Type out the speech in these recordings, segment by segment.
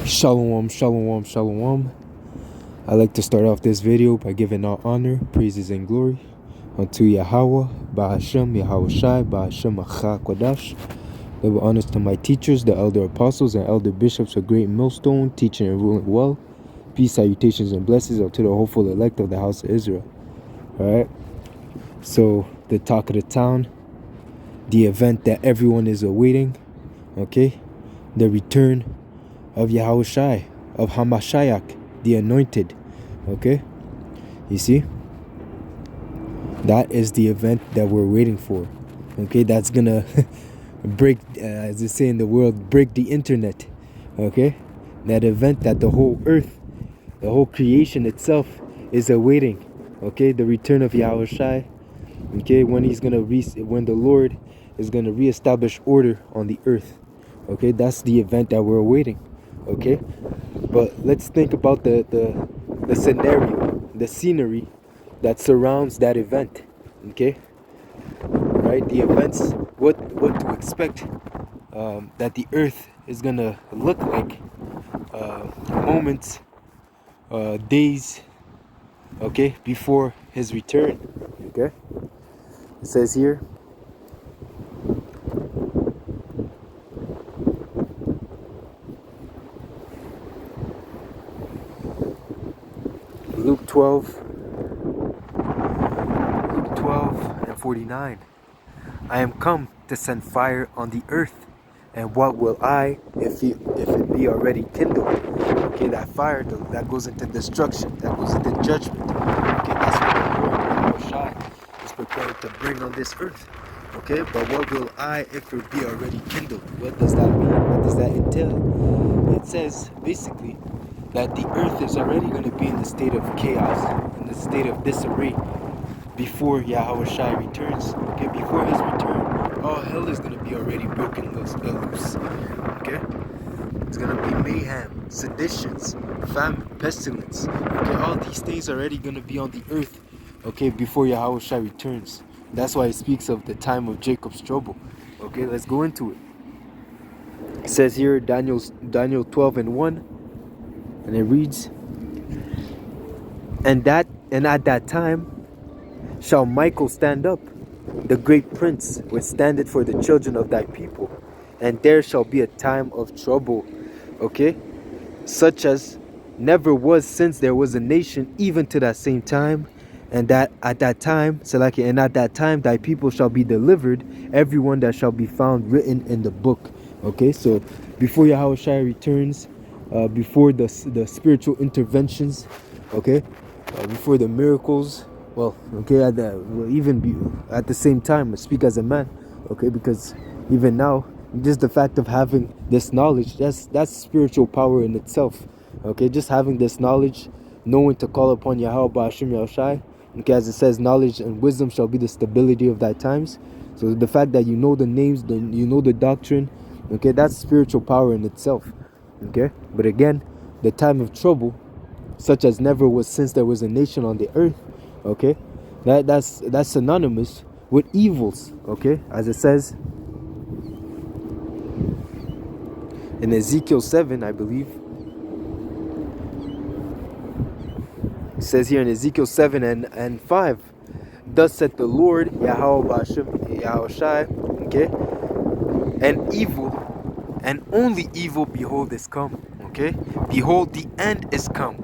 Shalom, shalom, shalom. I'd like to start off this video by giving all honor, praises, and glory unto Yahweh, Bahashem, YAHAWASHI, Bahashem, Kodash. Double honors to my teachers, the elder apostles and elder bishops of Great Millstone, teaching and ruling well. Peace, salutations, and blessings unto the hopeful elect of the house of Israel. Alright, so the talk of the town, the event that everyone is awaiting, okay, the return of Yahawashi, of Hamashiach, the anointed. Okay, you see, that is the event that we're waiting for. Okay, that's gonna break, as they say in the world, break the internet. Okay, that event that the whole earth, the whole creation itself is awaiting. Okay, the return of Yahawashi. Okay, when when the Lord is gonna reestablish order on the earth. Okay, that's the event that we're awaiting. Okay, but let's think about the scenario, the scenery that surrounds that event. Okay, right, the events, what to expect, that the earth is gonna look like, moments, days, okay, before his return. Okay, it says here, Luke 12 and 49. I am come to send fire on the earth, and what will I if it be already kindled? Okay, that fire that goes into destruction, that goes into judgment. Okay, that's what the Lord Yahawashi is prepared to bring on this earth. Okay, but what will I if it be already kindled? What does that mean? What does that entail? It says basically that the earth is already going to be in the state of chaos, in the state of disarray, before Yahawashi returns. Okay, before his return, all hell is going to be already broken loose. Okay, it's going to be mayhem, seditions, famine, pestilence. Okay, all these things are already going to be on the earth. Okay, before Yahawashi returns. That's why it speaks of the time of Jacob's trouble. Okay, let's go into it. It says here, Daniel 12 and 1, and it reads, and at that time shall Michael stand up, the great prince, which standeth for the children of thy people, and there shall be a time of trouble, okay, such as never was since there was a nation, even to that same time, and that at that time, Salaki, and at that time thy people shall be delivered, everyone that shall be found written in the book. Okay, so before Yahawashi returns, before the spiritual interventions, okay, before the miracles, well, okay, even be at the same time, I speak as a man, okay, because even now, just the fact of having this knowledge, that's spiritual power in itself. Okay, just having this knowledge, knowing to call upon Yahweh Ba'ashim Yahushai. Okay, as it says, knowledge and wisdom shall be the stability of thy times. So the fact that you know the names, you know the doctrine, okay, that's spiritual power in itself. Okay, but again, the time of trouble, such as never was since there was a nation on the earth. Okay, that's synonymous with evils. Okay, as it says in Ezekiel 7, I believe. It says here in Ezekiel 7 and 5, thus saith the Lord, Yahweh Ba'ashim Yahawashi, okay, and evil, and only evil, behold, is come. Okay, behold, the end is come.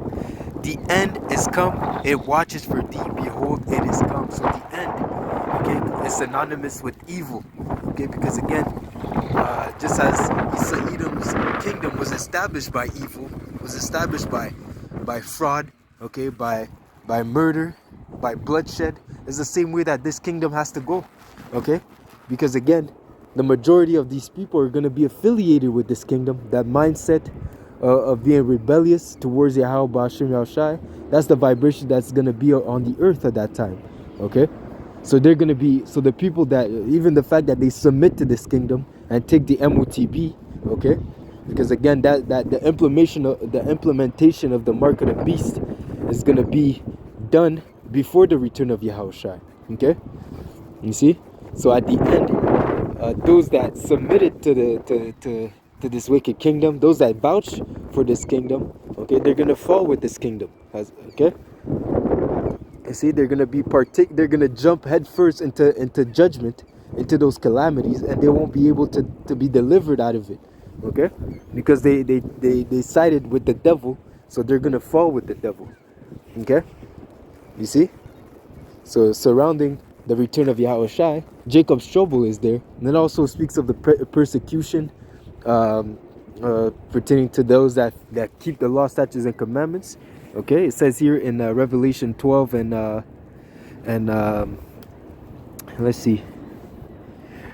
The end is come. It watches for thee. Behold, it is come. So the end, okay, is synonymous with evil. Okay, because again, just as Edom's kingdom was established by evil, was established by fraud, okay, by murder, by bloodshed, is the same way that this kingdom has to go. Okay, because again, the majority of these people are going to be affiliated with this kingdom. That mindset of being rebellious towards Yahweh Ba'ashim Yahushai, that's the vibration that's going to be on the earth at that time. Okay, so they're going to be, so the people that, even the fact that they submit to this kingdom and take the MOTB, okay, because again, that the implementation of the mark of the beast is going to be done before the return of Yahawashi. Okay, you see, so at the end, those that submitted to to this wicked kingdom, those that vouch for this kingdom, okay, they're gonna fall with this kingdom. Okay, you see, they're gonna be they're gonna jump headfirst into judgment, into those calamities, and they won't be able to be delivered out of it. Okay, because they sided with the devil, so they're gonna fall with the devil. Okay, you see. So surrounding the return of YAHAWASHI, Jacob's trouble is there. And it also speaks of the persecution pertaining to those that keep the law, statutes, and commandments. Okay, it says here in Revelation 12 and let's see,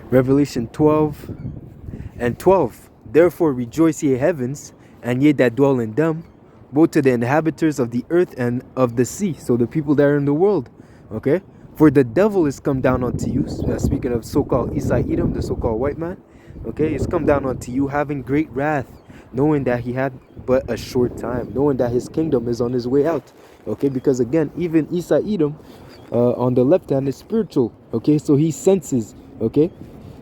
Revelation 12 and 12. Therefore rejoice, ye heavens, and ye that dwell in them, both to the inhabitants of the earth and of the sea. So the people that are in the world. Okay, for the devil is come down unto you. Speaking of so-called Edom, the so-called white man. Okay, it's come down unto you, having great wrath, knowing that he had but a short time, knowing that his kingdom is on his way out. Okay, because again, even Edom on the left hand is spiritual. Okay, so he senses. Okay,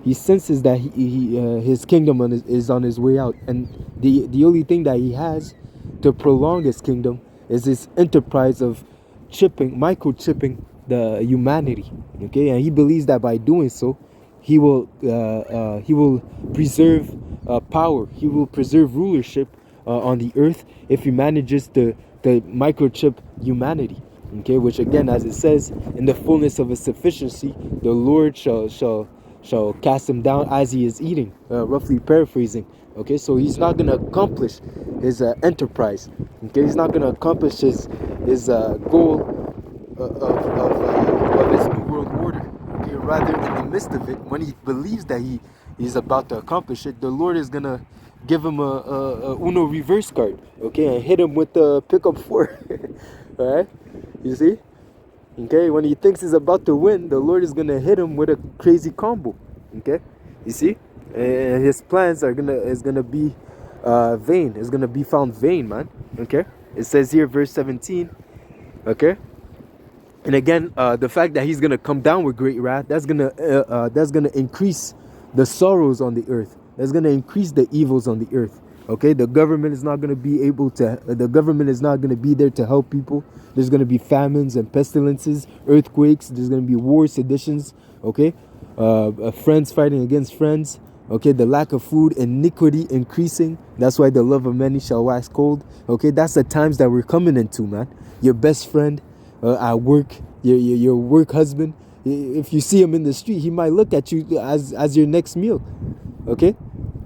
he senses that his kingdom is on his way out, and the only thing that he has to prolong his kingdom is this enterprise of microchipping the humanity. Okay, and he believes that by doing so, he will preserve power. He will preserve rulership on the earth if he manages to microchip humanity. Okay, which again, as it says, in the fullness of his sufficiency, the Lord shall cast him down as he is eating. Roughly paraphrasing. Okay, so he's not going to accomplish his enterprise. Okay, he's not going to accomplish his goal of his new world order. Okay, rather in the midst of it, when he believes that he's about to accomplish it, the Lord is going to give him a Uno reverse card. Okay, and hit him with the pickup 4. All right, you see. Okay, when he thinks he's about to win, the Lord is gonna hit him with a crazy combo. Okay, you see, and his plans is gonna be vain. It's gonna be found vain, man. Okay, it says here, verse 17. Okay, and again, the fact that he's gonna come down with great wrath, that's gonna increase the sorrows on the earth. That's gonna increase the evils on the earth. Okay, the government is not going to be able to. The government is not going to be there to help people. There's going to be famines and pestilences, earthquakes. There's going to be wars, seditions. Okay, friends fighting against friends. Okay, the lack of food, iniquity increasing. That's why the love of many shall wax cold. Okay, that's the times that we're coming into, man. Your best friend at work, your work husband. If you see him in the street, he might look at you as your next meal. Okay.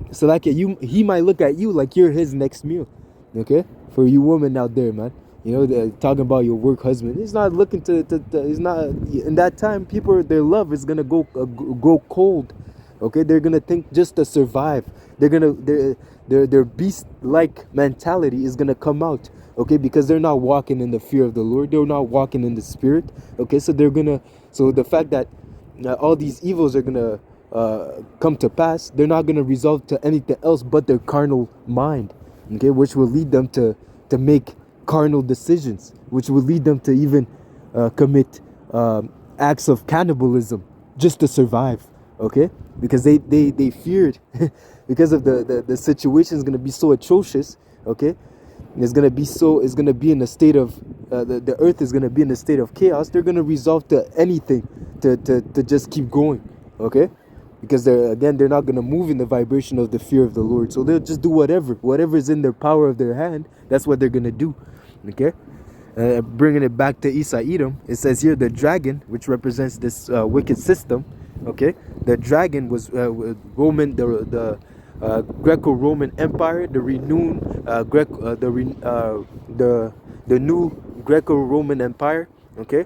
So like he might look at you like you're his next meal. Okay, for you women out there, man, you know, talking about your work husband, he's not looking to he's not in that time. People, their love is gonna go cold. Okay, they're gonna think just to survive. Their beast like mentality is gonna come out. Okay, because they're not walking in the fear of the Lord, they're not walking in the spirit. Okay, so the fact that all these evils are gonna come to pass, they're not going to resolve to anything else but their carnal mind. Okay, which will lead them to make carnal decisions, which will lead them to even commit acts of cannibalism just to survive. Okay, because they feared because of the situation is going to be so atrocious. Okay, it's going to be in a state of the earth is going to be in a state of chaos. They're going to resolve to anything to just keep going. Okay, because they're not going to move in the vibration of the fear of the Lord. So they'll just do whatever is in their power of their hand. That's what they're going to do. Okay, bringing it back to Edom, it says here the dragon, which represents this wicked system. Okay, the dragon was Roman, the Greco-Roman Empire, the renewed the new Greco-Roman Empire. Okay,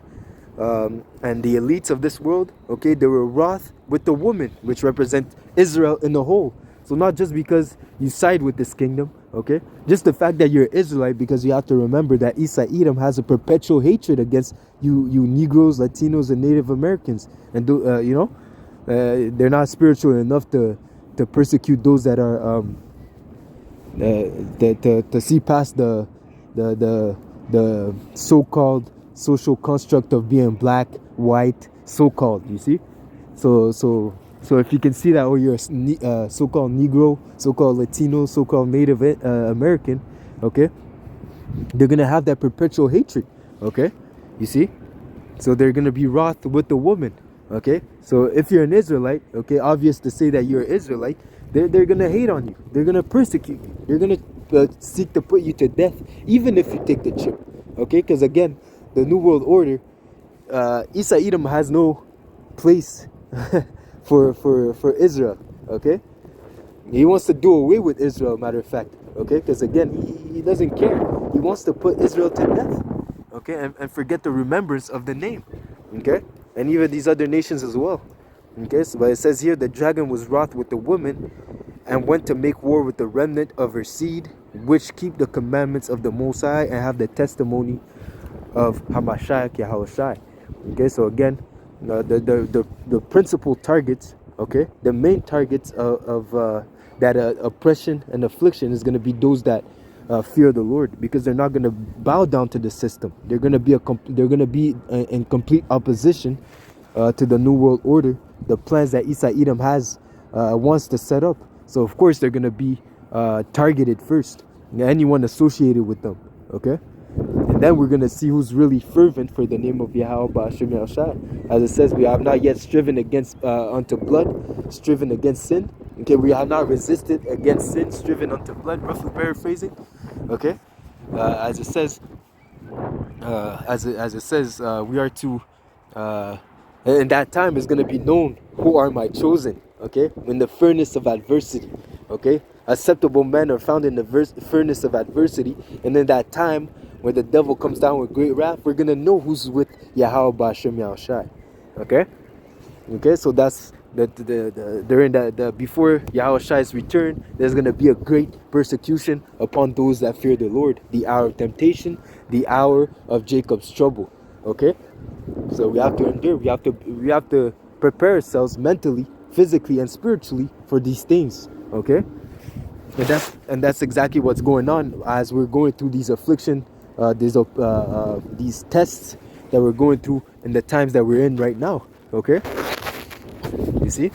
and the elites of this world. Okay, they were wroth with the woman, which represent Israel in the whole. So not just because you side with this kingdom, okay, just the fact that you're Israelite, because you have to remember that Edom has a perpetual hatred against you Negroes, Latinos, and Native Americans, and they're not spiritual enough to persecute those that are to see past the so-called social construct of being black, white, so-called. You see, so So if you can see that, or you're a so-called Negro, so-called Latino, so-called Native American, okay, they're gonna have that perpetual hatred, okay, you see. So they're gonna be wroth with the woman, okay. So if you're an Israelite, okay, obvious to say that you're an Israelite, they're gonna hate on you, they're gonna persecute you, they're gonna seek to put you to death, even if you take the chip, okay. Because again, the New World Order, Isa Edom has no place for Israel, okay. He wants to do away with Israel, matter of fact, okay, because again, he doesn't care. He wants to put Israel to death, okay, and forget the remembrance of the name, okay, and even these other nations as well, okay. So, but it says here, the dragon was wroth with the woman and went to make war with the remnant of her seed, which keep the commandments of the Most High and have the testimony of Hamashiach YAHAWASHI. Okay, so again, the principal targets, okay, the main targets of that oppression and affliction is going to be those that fear the Lord, because they're not going to bow down to the system. They're going to be in complete opposition to the New World Order, the plans that Isa Edom has wants to set up. So of course they're going to be targeted first, anyone associated with them, okay. And then we're going to see who's really fervent for the name of Yahweh Ba'ashem Yahushai. As it says, we have not yet striven against unto blood, striven against sin. Okay, we have not resisted against sin, striven unto blood, roughly paraphrasing. Okay, as it says, we are to, in that time is going to be known who are my chosen. Okay, in the furnace of adversity. Okay, acceptable men are found in the furnace of adversity, and in that time, when the devil comes down with great wrath, we're gonna know who's with Yahweh Ba'ashem Yahushai. Okay, so that's during the before Yahushai's return, there's gonna be a great persecution upon those that fear the Lord, the hour of temptation, the hour of Jacob's trouble. Okay, so we have to endure, we have to prepare ourselves mentally, physically, and spiritually for these things. Okay, and that's exactly what's going on as we're going through these affliction, these tests that we're going through in the times that we're in right now. Okay, you see,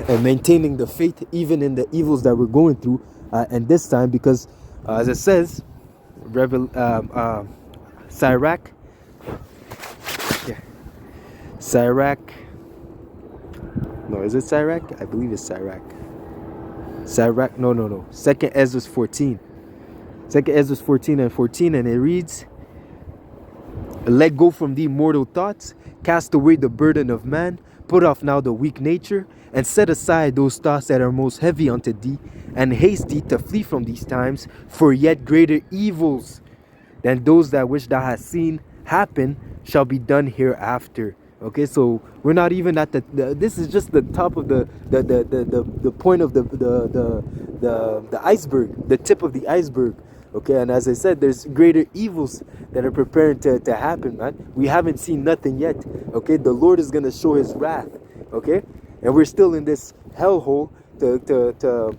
and maintaining the faith even in the evils that we're going through, and this time, because as it says, Sirach, yeah, Sirach. No, is it Sirach? I believe it's Sirach. Sirach, no. Second Ezra 14. Second Ezra 14 and 14, and it reads, let go from thee mortal thoughts, cast away the burden of man, put off now the weak nature, and set aside those thoughts that are most heavy unto thee, and haste thee to flee from these times, for yet greater evils than those that which thou hast seen happen shall be done hereafter. Okay, so we're not even at this is just the top of the point of the iceberg, the tip of the iceberg. Okay, and as I said, there's greater evils that are preparing to happen, man. We haven't seen nothing yet. Okay, the Lord is gonna show His wrath. Okay, and we're still in this hellhole to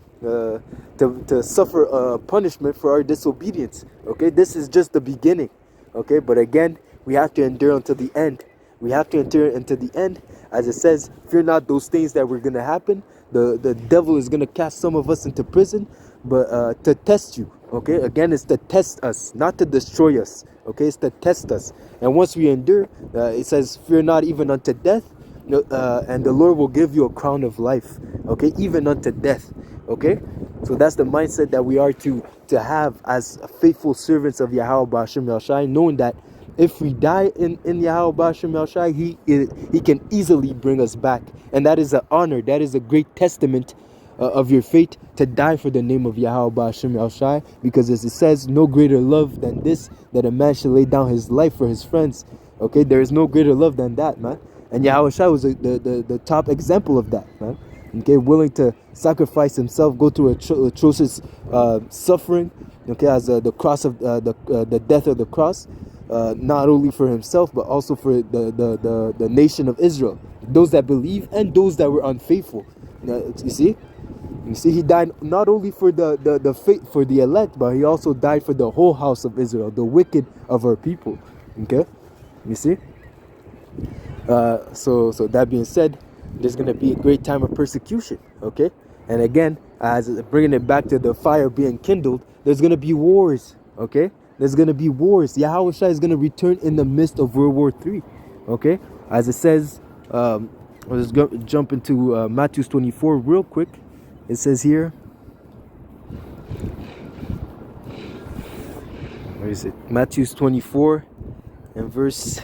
suffer punishment for our disobedience. Okay, this is just the beginning. Okay, but again, we have to endure until the end. We have to endure until the end. As it says, fear not those things that were going to happen. The devil is going to cast some of us into prison, but to test you. Okay, again, it's to test us, not to destroy us. Okay, it's to test us. And once we endure, it says, fear not even unto death, and the Lord will give you a crown of life. Okay, even unto death. Okay, so that's the mindset that we are to have as faithful servants of Yahweh Ba'ashem Yahushai, knowing that if we die in Yahweh Ba'ashem Yahushai, he can easily bring us back. And that is an honor, that is a great testament of your faith, to die for the name of Yahweh Ba'ashem Yahushai, because as it says, no greater love than this, that a man should lay down his life for his friends. Okay, there is no greater love than that, man. And Yahushua was the top example of that, man. Okay, willing to sacrifice himself, go through atrocious suffering. Okay, as the cross of the death of the cross, not only for himself but also for the nation of Israel, those that believe and those that were unfaithful. You see, he died not only for the faith, for the elect, but he also died for the whole house of Israel, the wicked of our people. Okay, you see. So that being said, there's going to be a great time of persecution, okay? And again, as bringing it back to the fire being kindled, there's going to be wars, okay? There's going to be wars. Yahawashi is going to return in the midst of World War III, okay? As it says, let's jump into Matthew 24 real quick. It says here, where is it? Matthew 24 and verse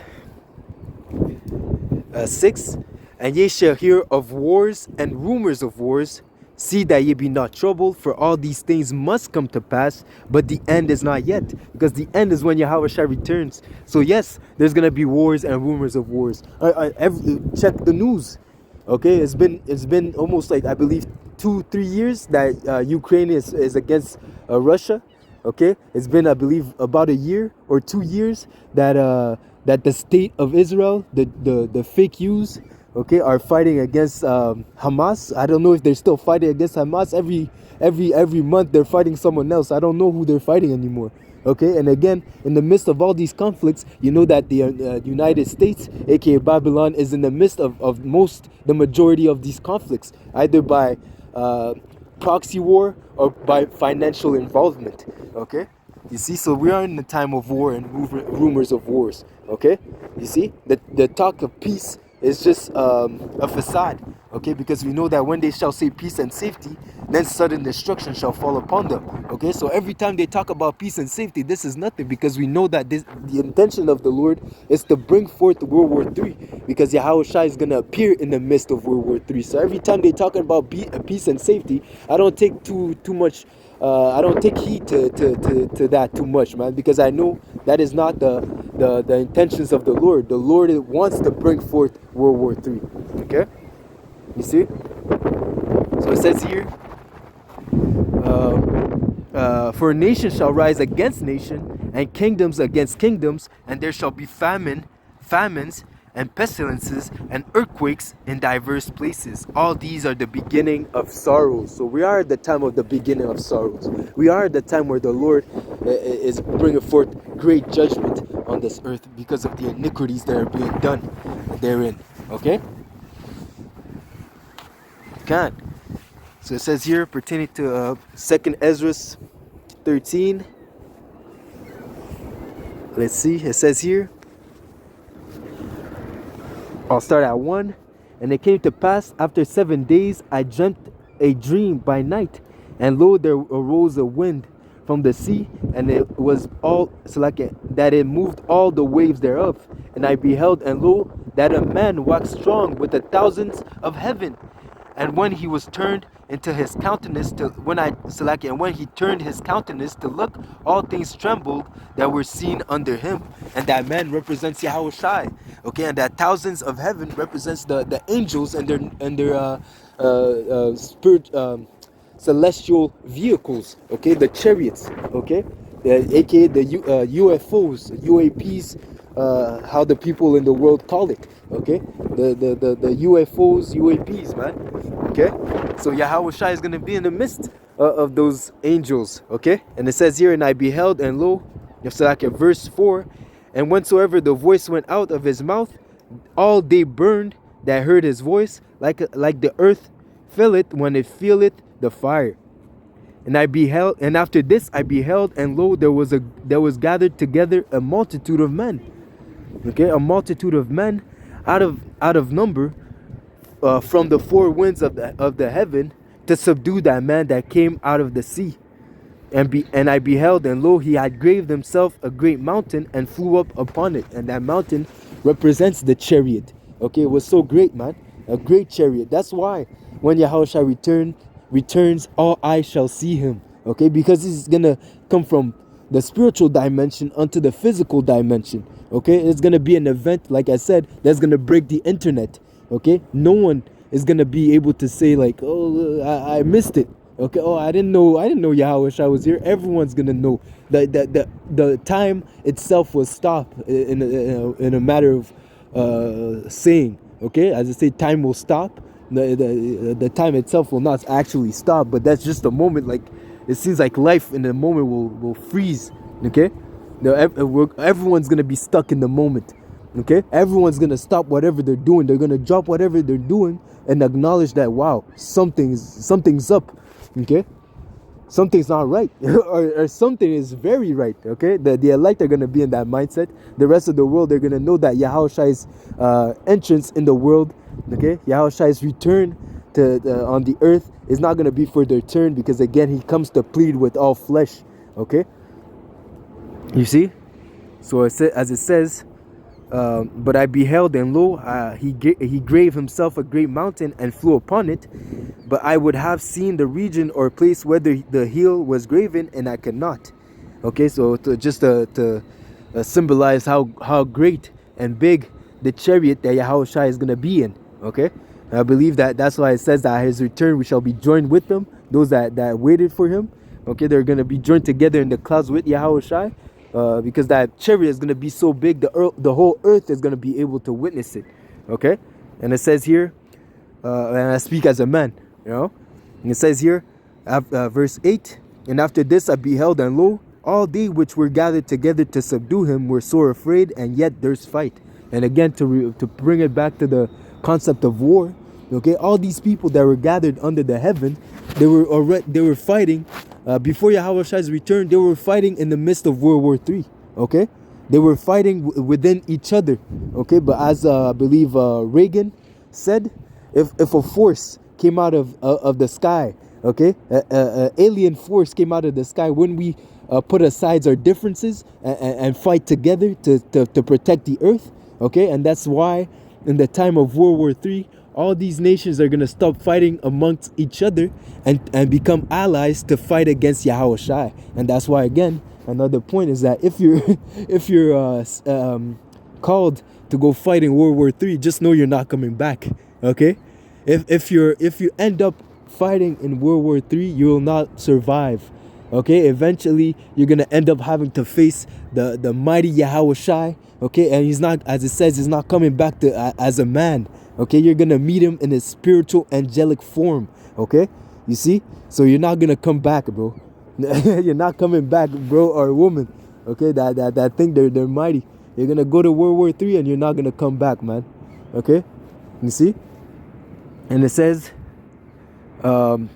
6. And ye shall hear of wars and rumors of wars. See that ye be not troubled, for all these things must come to pass, but the end is not yet, because the end is when Yahawashi returns. So yes, there's gonna be wars and rumors of wars. Check the news, okay? It's been almost like, I believe, 2-3 years that Ukraine is against Russia, okay? It's been, I believe, about a year or 2 years that that the state of Israel, the fake Jews, okay, are fighting against Hamas. I don't know if they're still fighting against Hamas. Every month they're fighting someone else. I don't know who they're fighting anymore. Okay, and again, in the midst of all these conflicts, you know that the United States, aka Babylon, is in the midst of the majority of these conflicts, either by proxy war or by financial involvement. Okay, you see, so we are in the time of war and rumors of wars. Okay, you see, the talk of peace is just a facade, okay? Because we know that when they shall say peace and safety, then sudden destruction shall fall upon them, okay? So every time they talk about peace and safety, this is nothing, because we know that the intention of the Lord is to bring forth World War III, because Yahawashi is going to appear in the midst of World War III. So every time they talk about peace and safety, I don't take too much. I don't take heed to that too much, man, because I know that is not the intentions of the Lord. The Lord wants to bring forth World War III. Okay, you see. So it says here, for nation shall rise against nation, and kingdoms against kingdoms, and there shall be famines, and pestilences and earthquakes in diverse places. All these are the beginning of sorrows. So we are at the time of the beginning of sorrows. We are at the time where the Lord is bringing forth great judgment on this earth because of the iniquities that are being done therein. Okay? God. So it says here, pertaining to 2nd Ezra 13. Let's see. It says here, I'll start at 1. And it came to pass, after 7 days, I dreamt a dream by night, and lo, there arose a wind from the sea, and it was all so like that it moved all the waves thereof. And I beheld, and lo, that a man waxed strong with the thousands of heaven. And when he was turned into his countenance to when he turned his countenance to look, all things trembled that were seen under him. And that man represents Yahawashi. Okay, and that thousands of heaven represents the angels and their spirit celestial vehicles. Okay, the chariots. Okay, aka the UFOs, UAPs. How the people in the world call it, okay? The UFOs, UAPs, man, okay? So Yahawashi is going to be in the midst of those angels, okay? And it says here, and I beheld, and lo, like in verse 4, and whensoever the voice went out of his mouth, all they burned that heard his voice, like the earth filleth when it feeleth the fire. And I beheld, and after this I beheld, and lo, there was gathered together a multitude of men. Okay, a multitude of men out of number from the four winds of the heaven to subdue that man that came out of the sea. And I beheld, and lo, he had graved himself a great mountain and flew up upon it. And that mountain represents the chariot. Okay, it was so great, man, a great chariot. That's why when Yahawashi returns, all eyes shall see him. Okay, because this is gonna come from the spiritual dimension onto the physical dimension. Okay, it's gonna be an event, like I said, that's gonna break the internet. Okay, no one is gonna be able to say like, oh, I missed it. Okay, oh, I didn't know Yahawashi was here. Everyone's gonna know that the time itself will stop in a matter of saying. Okay, as I say, time will stop. The time itself will not actually stop, but that's just a moment. Like, it seems like life in the moment will freeze. Okay, everyone's gonna be stuck in the moment. Okay, everyone's gonna stop whatever they're doing. They're gonna drop whatever they're doing and acknowledge that, wow, something's up. Okay, something's not right, or something is very right. Okay, the elect are gonna be in that mindset. The rest of the world, they're gonna know that Yahawashi's entrance in the world, okay, Yahawashi's return to on the earth is not gonna be for their turn, because again, he comes to plead with all flesh. Okay, you see. So as it says, but I beheld, and lo, he gave himself a great mountain and flew upon it. But I would have seen the region or place where the heel was graven, and I could not. Okay, so to symbolize how great and big the chariot that Yahawashi is going to be in. Okay, I believe that's why it says that at his return we shall be joined with them. Those that waited for him, okay, they're going to be joined together in the clouds with Yahawashi. Because that chariot is going to be so big, the whole earth is going to be able to witness it. Okay, and it says here, and I speak as a man, you know, and it says here, verse 8, and after this I beheld, and lo, all they which were gathered together to subdue him were sore afraid, and yet there's fight. And again, to bring it back to the concept of war, okay, all these people that were gathered under the heaven, they were fighting. Before Yahawashi's return, they were fighting in the midst of World War III. Okay, they were fighting within each other. Okay, but as I believe Reagan said, if a force came out of the sky, okay, alien force came out of the sky, when we put aside our differences and fight together to protect the earth. Okay, and that's why in the time of World War III, all these nations are going to stop fighting amongst each other and become allies to fight against Yahawashi. And that's why, again, another point is that if you're called to go fight in World War III, just know you're not coming back. Okay, if you end up fighting in World War III, you will not survive. Okay, eventually you're gonna end up having to face the mighty Yahawashi. Okay, and he's not, as it says, he's not coming back to as a man. Okay, you're gonna meet him in his spiritual angelic form. Okay, you see, so you're not gonna come back, bro. You're not coming back, bro or woman. Okay, that think they're mighty. You're gonna go to World War III and you're not gonna come back, man. Okay, you see, and it says, so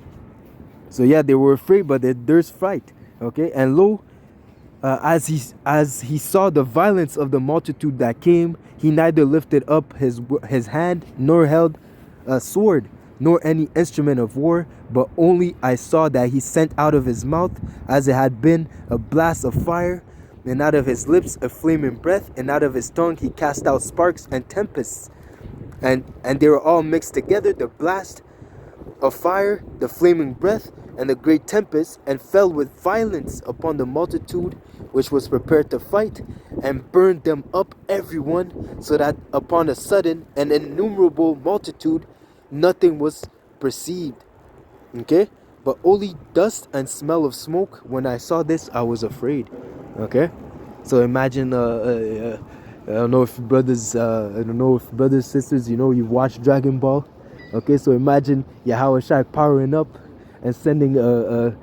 yeah, they were afraid, but there's fight. Okay, and lo, as he saw the violence of the multitude that came, he neither lifted up his hand, nor held a sword, nor any instrument of war, but only I saw that he sent out of his mouth, as it had been, a blast of fire, and out of his lips a flaming breath, and out of his tongue he cast out sparks and tempests, and they were all mixed together, the blast of fire, the flaming breath, and the great tempest, and fell with violence upon the multitude which was prepared to fight, and burned them up every one, so that upon a sudden an innumerable multitude nothing was perceived. Okay, but only dust and smell of smoke. When I saw this, I was afraid. Okay, so imagine I don't know if brothers, sisters, you've watched Dragon Ball. Okay, so imagine Yahawashi powering up and sending a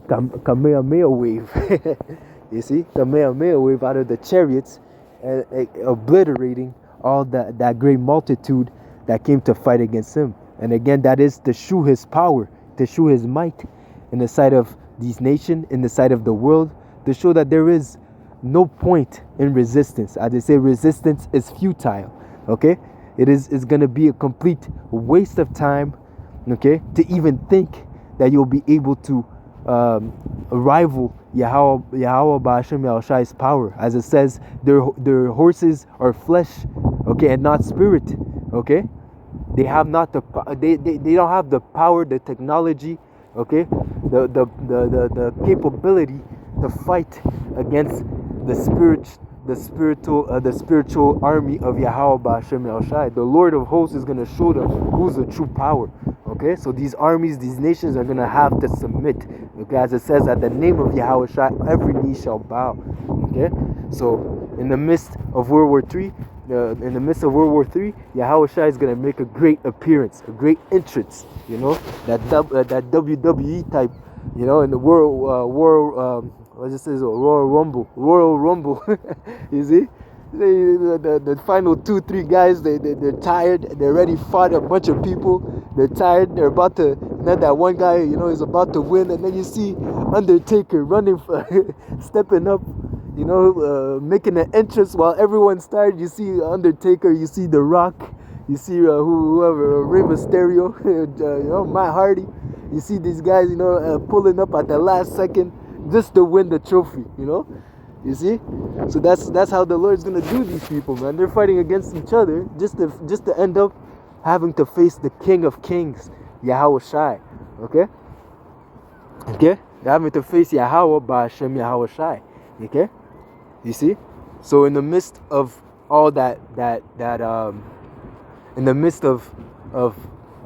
Kamehameha wave. You see, Kamehameha wave out of the chariots, and obliterating all that great multitude that came to fight against him. And again, that is to shew his power, to shew his might in the sight of these nations, in the sight of the world, to show that there is no point in resistance. As they say, resistance is futile. Okay, it's going to be a complete waste of time, okay, to even think that you'll be able to rival Yahweh Ba'ashem Yahushua's power. As it says, their horses are flesh, okay, and not spirit. Okay, they have not they don't have the power, the technology, okay, the capability to fight against the spiritual army of Yahweh Ba'ashem Yahushai. The Lord of hosts is going to show them who's the true power. Okay, so these armies, these nations are going to have to submit. Okay, as it says, at the name of Yahushua, every knee shall bow. Okay, so in the midst of World War III, Yahushua is going to make a great appearance, a great entrance. That WWE type. In the Royal Rumble. You see, The final 2-3 guys, they're tired. They already fought a bunch of people. They're tired. They're about to. And then that one guy, is about to win. And then you see Undertaker running, stepping up, making an entrance while everyone's tired. You see Undertaker. You see The Rock. You see whoever, Rey Mysterio, Matt Hardy. You see these guys, pulling up at the last second just to win the trophy, You see? So that's how the Lord's gonna do these people, man. They're fighting against each other just to end up having to face the King of Kings, YAHAWASHI. Okay? Okay? They're having to face Yahawah Ba'ashem YAHAWASHI. Okay? You see? So in the midst of all that in the midst of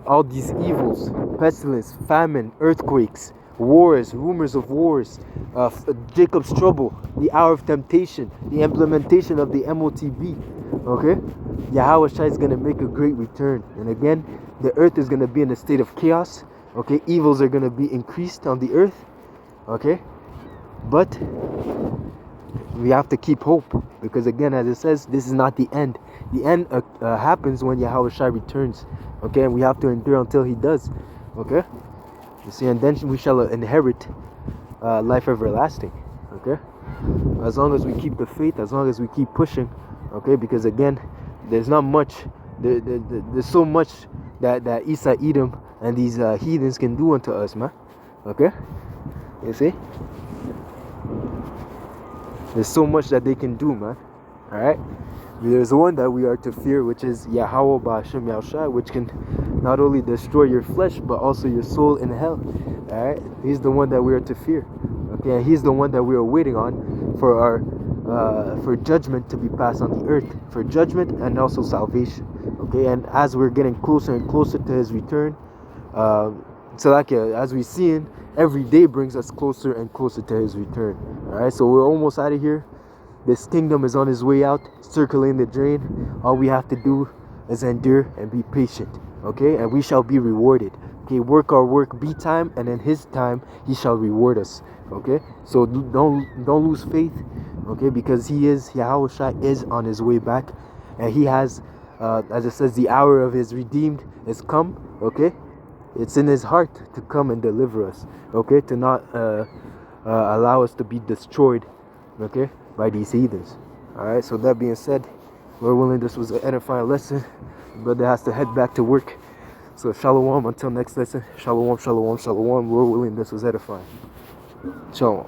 all these evils, pestilence, famine, earthquakes, wars, rumors of wars, Jacob's trouble, the hour of temptation, the implementation of the MOTB, okay? Yahawashi is going to make a great return. And again, the earth is going to be in a state of chaos, okay? Evils are going to be increased on the earth, okay? But we have to keep hope, because again, as it says, this is not the end. The end happens when Yahawashi returns, okay? And we have to endure until he does, okay? You see, and then we shall inherit life everlasting, okay? As long as we keep the faith, as long as we keep pushing, okay? Because again, there's not much, there's so much that Isa Edom and these heathens can do unto us, man, okay? You see? There's so much that they can do, man, alright? There's one that we are to fear, which is Yahawah Ba'ashem YAHAWASHI, which can not only destroy your flesh, but also your soul in hell. Alright? He's the one that we are to fear. Okay, and he's the one that we are waiting on for our for judgment to be passed on the earth. For judgment and also salvation. Okay, and as we're getting closer and closer to his return, as we see, every day brings us closer and closer to his return. Alright, so we're almost out of here. This kingdom is on his way out, circling the drain. All we have to do is endure and be patient, okay? And we shall be rewarded. Okay, work our work, be time, and in his time he shall reward us. Okay, so don't lose faith, okay? Because Yahawashi is on his way back, and he has, as it says, the hour of his redeemed is come. Okay, it's in his heart to come and deliver us. Okay, to not allow us to be destroyed. Okay, by these heathens. Alright, so that being said, Lord willing, this was an edifying lesson. The brother has to head back to work. So shalom, until next lesson. Shalom, shalom, shalom. Lord willing, this was edifying. Shalom.